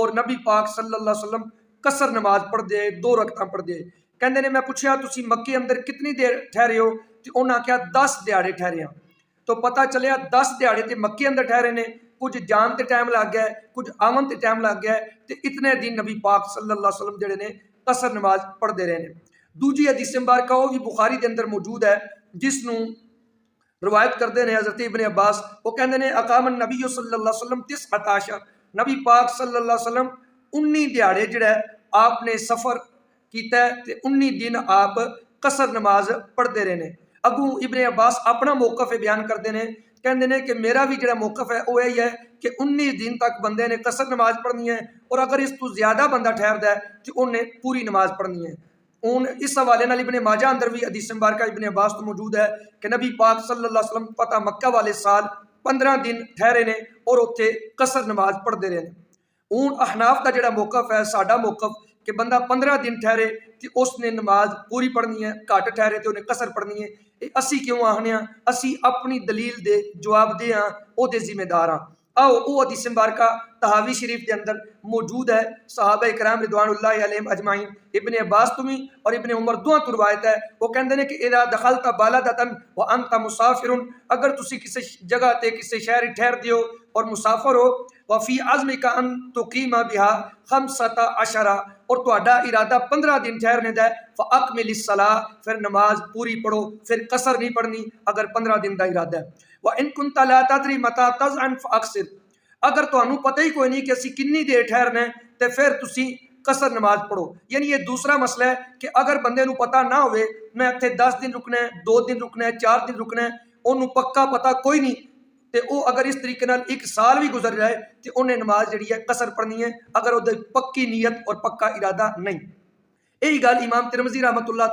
और नबी पाक सल्लल्लाहु अलैहि वसल्लम कसर नमाज पढ़ते 2 रकतां पढ़ते। कहते ने मैं पूछा तुसी मक्के अंदर कितनी देर ठहरे हो, तो उन्हें आख्या 10 दिहाड़े ठहरे हैं। तो पता चलिया 10 दिहाड़े तो मक्के अंदर ठहरे ने, कुछ जान ते टाइम लग गया, कुछ आवन ते टाइम लग गया, तो इतने दिन नबी पाक सल्लल्लाहु अलैहि वसल्लम जिहड़े ने कसर नमाज पढ़ते रहे ने। दूजी हदीस मुबारक वो भी बुखारी के अंदर मौजूद है, जिसनों रवायत करते हैं हज़रत इब्न अब्बास। वो कहते हैं अकामन नबी सल्लल्लाहु अलैहि वसल्लम 19 नबी पाक सल्लल्लाहु अलैहि वसल्लम 19 दिहाड़े जिहड़ा आपने सफ़र किया ते 19 दिन आप कसर नमाज पढ़ते रहे ने। अगू इब्न अब्बास अपना मौकफ बयान करते हैं, कहते हैं कि मेरा भी जो मौकफ है वह यही है कि 19 दिन तक बंदे ने कसर नमाज पढ़नी है, और अगर इस तो ज़्यादा बंदा ठहरता है तो उन्हें पूरी नमाज पढ़नी है। हूँ इस हवाले नाल इब्ने माजा अंदर भी हदीस मुबारक इब्ने अब्बास तो मौजूद है कि नबी पाक सल्लल्लाहु अलैहि वसल्लम पता मक्का वाले साल 15 दिन ठहरे ने और उत्थे कसर नमाज पढ़ते रहे। हूँ अहनाफ का जोड़ा मौकफ है, साडा मौकफ कि बंदा 15 दिन ठहरे तो उसने नमाज पूरी पढ़नी है, घट ठहरे तो उन्हें कसर पढ़नी है। ये असी क्यों आखने, असी अपनी दलील दे जवाब दे हाँ, वो जिम्मेदार हाँ। आओ वो हदीस मुबारक तहावी शरीफ के अंदर मौजूद है, सहाबा इकराम रिदवानुल्लाहि अलैहिम अजमाइन इब्ने अब्बास तुम्ही और इब्ने उमर दोवां तो रवायत है। वो कहते हैं कि इदा दखलता बालदतन व अंत मुसाफिरुन, अगर तुसी किसी जगह ते किसी शहर ठहरते हो और मुसाफर हो, वफ़ी आज़म का अन तुकीमा बिहा खमसता अशरा, और तुहाडा इरादा 15 दिन ठहरने का है, फ़अकमिलिस सलाह, फिर नमाज पूरी पढ़ो, फिर कसर नहीं पढ़नी अगर 15 दिन का इरादा है। व इन कुंता ला तदरी मता तज़अन फ़अक़सिर, अगर तुहानू पता ही कोई नहीं कि असी कितनी देर ठहरना है तो फिर तुसी कसर नमाज पढ़ो। यानी ये दूसरा मसला है कि अगर बंदे नू पता ना होवे मैं इत्थे 10 दिन रुकना है, 2 दिन रुकना है, 4 दिन रुकना है, उन्होंने पक्का पता कोई नहीं, तो वो अगर इस तरीके नाल 1 साल भी गुजर जाए तो उन्हें नमाज जी है कसर पढ़नी है, अगर वो पक्की नीयत और पक्का इरादा नहीं। यही गल इमाम तिरमिज़ी रहमतुल्लाह